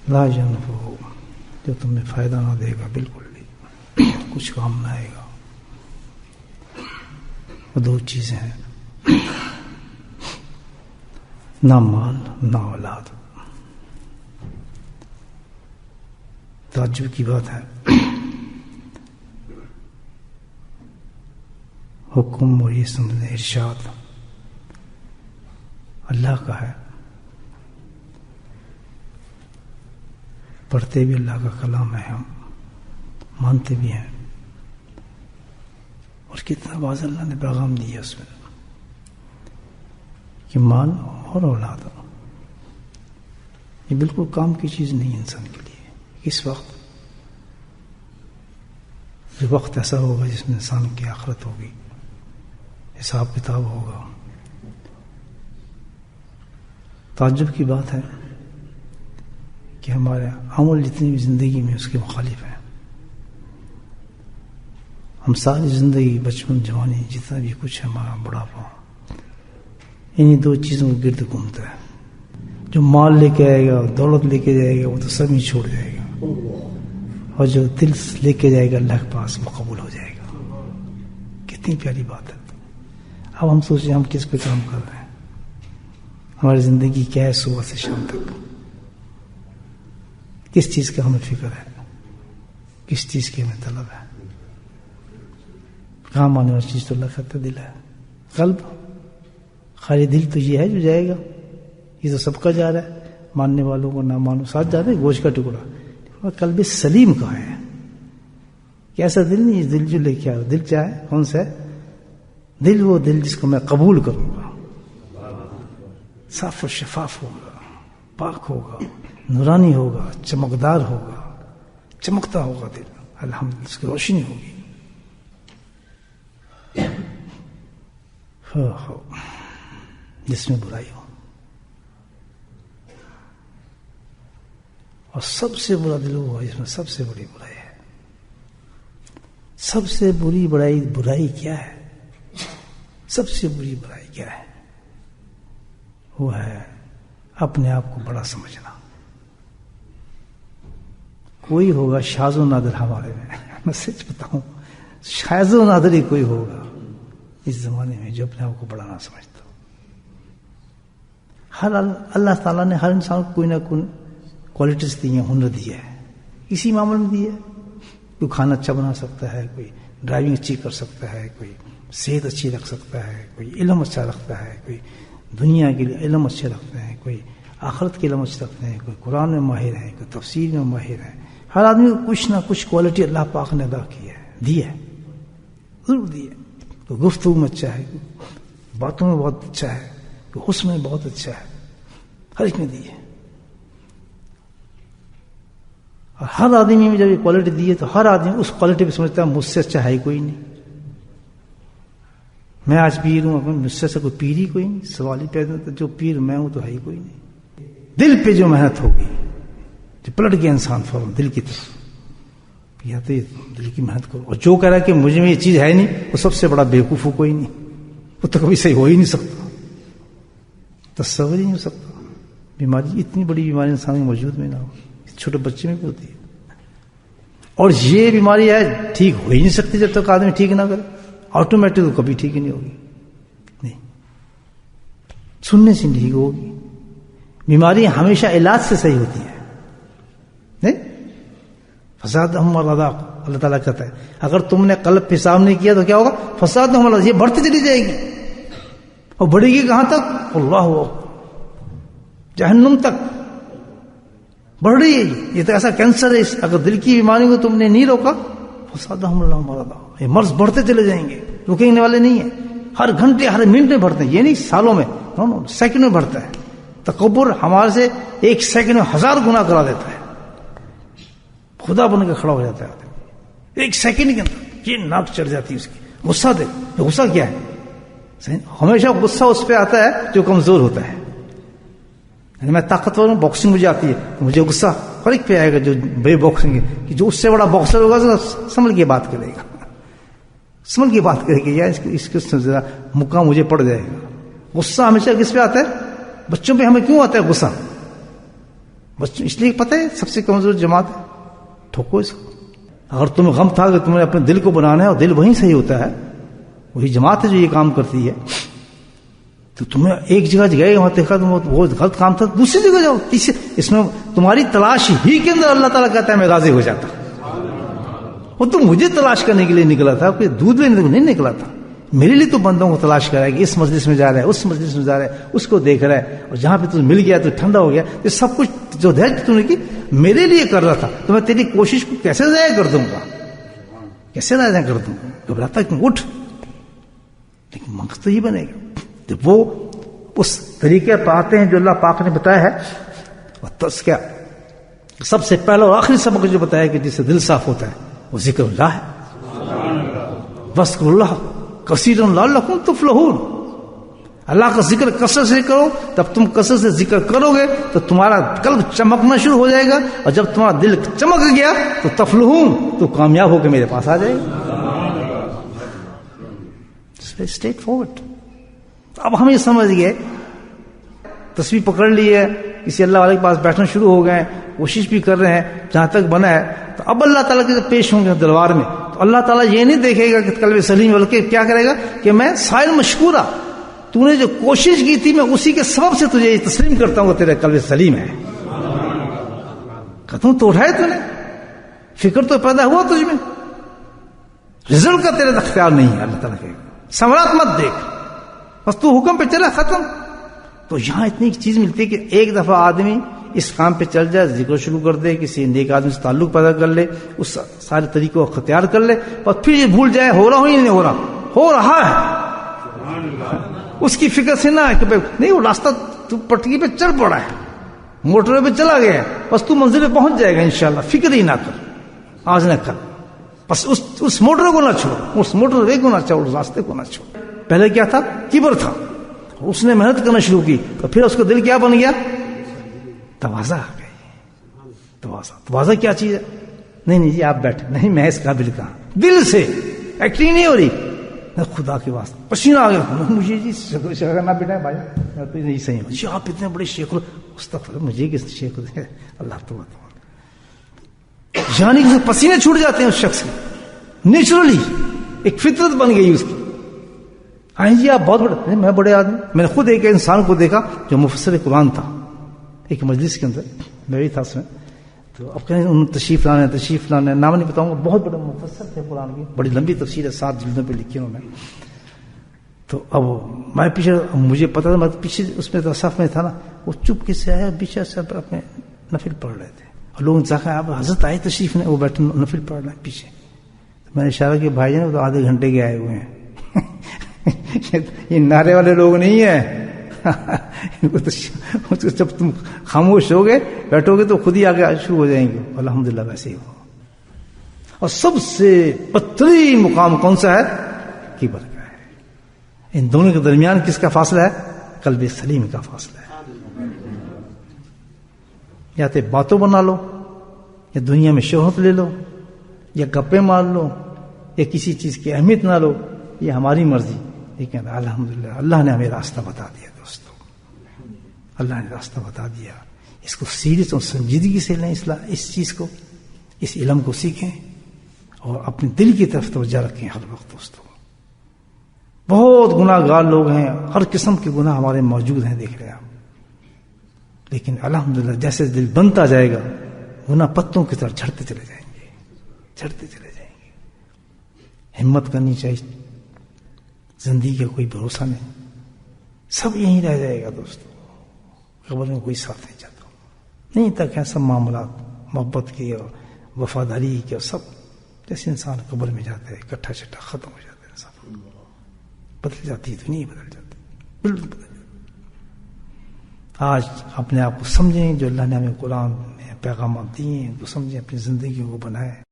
لا ينفع، جو تمہیں فائدہ نہ دے گا، بالکل بھی کچھ کام نہ آئے گا. وہ دو چیزیں ہیں، نہ مال نہ اولاد. تعجب کی بات ہے، حکم اور یہ سمجھنے ارشاد اللہ کا ہے، پڑھتے بھی اللہ کا کلام ہے، ہم مانتے بھی ہیں، اور کتنا واضح اللہ نے پیغام دیا اس میں کہ مال اور اولاد یہ بالکل کام کی چیز نہیں انسان کے لیے. اس وقت جو وقت ایسا ہوگا جس میں انسان کی آخرت ہوگی، حساب کتاب ہوگا. تعجب کی بات ہے کہ ہمارے عمل جتنی بھی زندگی میں اس کے مخالف ہیں. ہم ساری زندگی، بچپن، جوانی، جتنا بھی کچھ ہے ہمارا بڑھاپا، انہی دو چیزوں کو گرد گھومتا ہے. جو مال لے کے آئے گا، دولت لے کے جائے گا، وہ تو سب ہی چھوڑ جائے گا، اور جو دل لے کے جائے گا اللہ کے پاس وہ قبول ہو جائے گا. کتنی پیاری بات ہے. اب ہم سوچیں ہم کس پہ کام کر رہے ہیں، ہماری زندگی کیا ہے صبح سے شام تک، کس چیز کا ہمیں فکر ہے، کس چیز کی ہمیں طلب ہے. کام آنے والی چیز تو اللہ کہتا دل ہے، قلب. خالی دل تو یہ ہے جو جائے گا، یہ تو سب کا جا رہا ہے، ماننے والوں کو نہ مانو ساتھ جا رہے، گوشت کا ٹکڑا. قلب سلیم کہاں ہے؟ کہ ایسا دل نہیں دل جو لے کے آ رہا. دل چاہے کون سا ہے دل؟ وہ دل جس کو میں قبول کروں گا، صاف و شفاف ہوگا، پاک ہوگا، نورانی ہوگا، چمکدار ہوگا، چمکتا ہوگا دل، الحمدللہ اس کی روشنی ہوگی. جس میں برائی ہو. اور سب سے برا دل وہ ہے جس میں سب سے بڑی برائی ہے. سب سے بری برائی کیا ہے؟ سب سے بری برائی کیا ہے؟ وہ ہے اپنے آپ کو بڑا سمجھنا. کوئی ہوگا شاذ و نادر ہمارے میں سچ بتاؤں، شاذ و نادر ہی کوئی ہوگا اس زمانے میں جو اپنے آپ کو بڑا نہ سمجھتا. اللہ تعالیٰ نے ہر انسان کو کوئی نہ کوئی کوالٹیز دی ہیں، ہنر دیا ہے، اسی معاملے میں دیا ہے. کوئی کھانا اچھا بنا سکتا ہے، کوئی ڈرائیونگ اچھی کر سکتا ہے، کوئی صحت اچھی رکھ سکتا ہے، کوئی علم اچھا رکھتا ہے، کوئی دنیا کے لیے علم اچھے رکھتے ہیں، کوئی آخرت کے علم اچھے رکھتے ہیں، کوئی قرآن میں ماہر ہے، کوئی تفسیر میں ماہر ہے. ہر آدمی کو کچھ نہ کچھ کوالٹی اللہ پاک نے ادا کی ہے، دی ہے، ضرور دی ہے. کوئی گفتگو میں اچھا ہے، کوئی باتوں میں بہت اچھا ہے، کوئی حسن میں بہت اچھا ہے، ہر ایک نے دی ہے. اور ہر آدمی میں جب یہ کوالٹی دی ہے تو ہر آدمی اس کوالٹی پہ سمجھتا ہے مجھ سے اچھا ہے کوئی نہیں. میں آج پیر ہوں، مجھ سے کوئی پیر ہی کوئی نہیں. سوال ہی پیدا ہوتا ہے جو پیر میں ہوں تو ہے ہی کوئی نہیں. دل پہ جو محنت ہوگی، جو پلٹ گیا انسان فوراً دل کی طرف، یا تو دل کی محنت کرو. اور جو کہہ رہا ہے کہ مجھے میں یہ چیز ہے نہیں، وہ سب سے بڑا بیوقوف ہو کوئی نہیں. وہ تو کبھی صحیح ہو ہی نہیں سکتا، تصور ہی نہیں ہو سکتا. بیماری، اتنی بڑی بیماری انسان میں موجود میں نہ ہو، چھوٹے بچے میں بھی ہوتی ہے. اور یہ بیماری ہے ٹھیک ہو ہی نہیں سکتی جب تک آدمی ٹھیک نہ کرے. آٹومیٹک تو کبھی ٹھیک ہی نہیں ہوگی، نہیں سننے سے ٹھیک ہوگی. بیماری ہمیشہ علاج سے صحیح ہوتی ہے، نہیں فساد ہم رضاق. اللہ تعالیٰ کہتا ہے اگر تم نے قلب پہ حساب نہیں کیا تو کیا ہوگا؟ فساد ہم رضاق. یہ بڑھتی چلی جائے گی، اور بڑھے گی کہاں تک؟ اللہ جہنم تک بڑھ رہی ہے. یہ تو ایسا کینسر ہے، اگر دل کی بیماری کو تم نے نہیں روکا، فسادہم اللہ مرضا. یہ مرض بڑھتے چلے جائیں گے، رکنے والے نہیں ہیں. ہر گھنٹے ہر منٹ میں بڑھتے ہیں، یہ نہیں سالوں میں، سیکنڈ میں بڑھتا ہے. تکبر ہمارے سے ایک سیکنڈ میں 1000 گنا کرا دیتا ہے. خدا بن کے کھڑا ہو جاتا ہے ایک سیکنڈ کے اندر. یہ ناک چڑھ جاتی ہے اس کی. غصہ دے، غصہ کیا ہے؟ ہمیشہ غصہ اس پہ آتا ہے جو کمزور ہوتا ہے. میں طاقتور ہوں، باکسنگ مجھے آتی ہے، تو مجھے غصہ فرق پہ آئے گا جو بے باکسنگ ہے، کہ جو اس سے بڑا باکسر ہوگا سنبھل کے بات کرے گا، سنبھل کے بات کرے گا، یا اس کے ذرا مکہ مجھے پڑ جائے گا. غصہ ہمیشہ کس پہ آتا ہے؟ بچوں پہ. ہمیں کیوں آتا ہے غصہ؟ بس اس لیے پتہ ہے سب سے کمزور جماعت ہے، ٹھوکو اس کو. اگر تمہیں غم تھا کہ تم نے اپنے دل کو بنانا ہے اور دل وہیں صحیح ہوتا ہے، وہی جماعت ہے جو یہ کام کرتی ہے، تو تمہیں ایک جگہ گئے وہاں دیکھا تم وہ غلط کام تھا، دوسری جگہ جاؤ. اس میں تمہاری تلاش ہی کے اندر اللہ تعالیٰ کہتا ہے میں راضی ہو جاتا. وہ تو مجھے تلاش کرنے کے لیے نکلا تھا، کوئی دودھ لینے کو نہیں نکلا تھا. میرے لیے تو بندوں کو تلاش کرا ہے کہ اس مجلس میں جا رہا ہے، اس مجلس میں جا رہا ہے، اس کو دیکھ رہا ہے، اور جہاں پہ تمہیں مل گیا تو ٹھنڈا ہو گیا. یہ سب کچھ جو ہے تم نے کی میرے لیے کر رہا تھا، تو میں تیری کوشش کو کیسے ضائع کر دوں گا، کیسے ضائع کر دوں گا. گھبراتا کہ اٹھ، لیکن مقصد تو یہ بنے گا. تو وہ اس طریقے پہ آتے ہیں جو اللہ پاک نے بتایا ہے. اور تذکیہ سب سے پہلا اور آخری سبق جو بتایا کہ جس سے دل صاف ہوتا ہے وہ ذکر اللہ ہے. وذکروا اللہ کثیرا لعلکم تفلحون. اللہ کا ذکر کثرت سے کرو، تب تم کثرت سے ذکر کرو گے تو تمہارا قلب چمکنا شروع ہو جائے گا، اور جب تمہارا دل چمک گیا تو تفلحون، تو کامیاب ہو کے میرے پاس آ جائے گا. Straight forward. اب ہم یہ سمجھ گئے، تصویر پکڑ لی ہے، کسی اللہ والے کے پاس بیٹھنا شروع ہو گئے، کوشش بھی کر رہے ہیں جہاں تک بنا ہے، تو اب اللہ تعالیٰ کے پیش ہوں گے دربار میں، تو اللہ تعالیٰ یہ نہیں دیکھے گا کہ قلب سلیم، بلکہ کیا کرے گا کہ میں سائل مشکورہ، تو نے جو کوشش کی تھی میں اسی کے سبب سے تجھے یہ تسلیم کرتا ہوں کہ تیرا قلب سلیم ہے. قدم تو اٹھائے تو نے، فکر تو پیدا ہوا تجھ میں، رزلٹ کا تیرا اختیار نہیں ہے. اللہ تعالیٰ کہے گا ثمرات مت دیکھ، بس تو حکم پہ چلا، ختم. تو یہاں اتنی چیز ملتی ہے کہ ایک دفعہ آدمی اس کام پہ چل جائے، ذکر شروع کر دے، کسی نیک آدمی سے تعلق پیدا کر لے، اس سارے طریقوں کو اختیار کر لے، اور پھر یہ بھول جائے ہو رہا ہو یا نہیں ہو رہا، ہو رہا ہے. اس کی فکر سے نہ ہے کہ نہیں وہ راستہ تو پٹکی پہ چل پڑا ہے، موٹر پہ چلا گیا ہے، بس تو منزل پہ پہنچ جائے گا انشاءاللہ. فکر ہی نہ کر، آج نہ کر، بس اس موٹر کو نہ چھوڑ، اس موٹر وے کو نہ چھوڑ، اس راستے کو نہ چھوڑ. پہلے کیا تھا؟ کبر تھا. اس نے محنت کرنا شروع کی تو پھر اس کا دل کیا بن گیا؟ تواضع آ گئی. تواضع کیا چیز ہے؟ نہیں جی آپ بیٹھے، نہیں میں اس قابل کہاں، دل سے ایکٹنگ نہیں ہو رہی، خدا کے واسطے پسینہ آ گیا مجھے جی نہ بیٹھا بھائی میں تو نہیں صحیح ہوں جی، آپ اتنے بڑے شیخ استغفر مجھے کس شیخ اللہ تو یعنی کہ پسینے چھوٹ جاتے ہیں اس شخص کے، نیچرلی ایک فطرت بن گئی اس کی. آئیں جی آپ بہت بڑے، میں بڑے آدمی. میں نے خود ایک انسان کو دیکھا جو مفسر قرآن تھا، ایک مجلس کے اندر میں بھی تھا اس میں، تو اب کہیں انہوں نے تشریف لانے نام نہیں بتاؤں گا، بہت بڑے مفسر تھے قرآن کی، بڑی لمبی تفسیر ہے، 7 جلدوں پہ لکھی انہوں نے. تو اب میں پیچھے، مجھے پتا تھا میں پیچھے اس میں صف میں تھا نا، وہ چپ کے سے آیا پیچھے سے اپنے نفل پڑھ رہے تھے، اور لوگوں نے کہا آپ حضرت آئے تشریف نے، وہ بیٹھے نفل پڑھ رہے ہیں پیچھے. میں نے اشارہ کیا بھائی جان وہ تو آدھے گھنٹے کے آئے ہوئے ہیں یہ نعرے والے لوگ نہیں ہیں جب تم خاموش ہو گئے بیٹھو گے تو خود ہی آگے شروع ہو جائیں گے. الحمدللہ ویسے ہی ہو. اور سب سے بدترین مقام کون سا ہے؟ کبر کا ہے. ان دونوں کے درمیان کس کا فاصلہ ہے؟ قلب سلیم کا فاصلہ ہے. یا تو باتوں بنا لو، یا دنیا میں شہرت لے لو، یا گپے مار لو، یا کسی چیز کی اہمیت نہ لو، یہ ہماری مرضی. لیکن الحمدللہ اللہ نے ہمیں راستہ بتا دیا دوستو، اللہ نے راستہ بتا دیا. اس کو سیریس اور سنجیدگی سے لیں، اس چیز کو، اس علم کو سیکھیں اور اپنے دل کی طرف توجہ رکھیں ہر وقت دوستو. بہت گناہ گار لوگ ہیں، ہر قسم کے گناہ ہمارے موجود ہیں، دیکھ رہے ہیں آپ. لیکن الحمدللہ جیسے دل بنتا جائے گا گناہ پتوں کی طرح جھڑتے چلے جائیں گے، جھڑتے چلے جائیں گے. ہمت کرنی چاہیے. زندگی کا کوئی بھروسہ نہیں، سب یہیں رہ جائے گا دوستو. قبر میں کوئی ساتھ نہیں جاتا، نہیں تک ہے سب معاملات محبت کے اور وفاداری کے اور سب، جیسے انسان قبر میں جاتا ہے اکٹھا چٹھا ختم ہو جاتا ہے، انسان بدل جاتی ہے، دنیا بدل جاتی ہے، بالکل بدل جاتی ہے. آج اپنے آپ کو سمجھیں، جو اللہ نے ہمیں قرآن میں پیغامات دیے ہیں تو سمجھیں، اپنی زندگی کو بنائیں.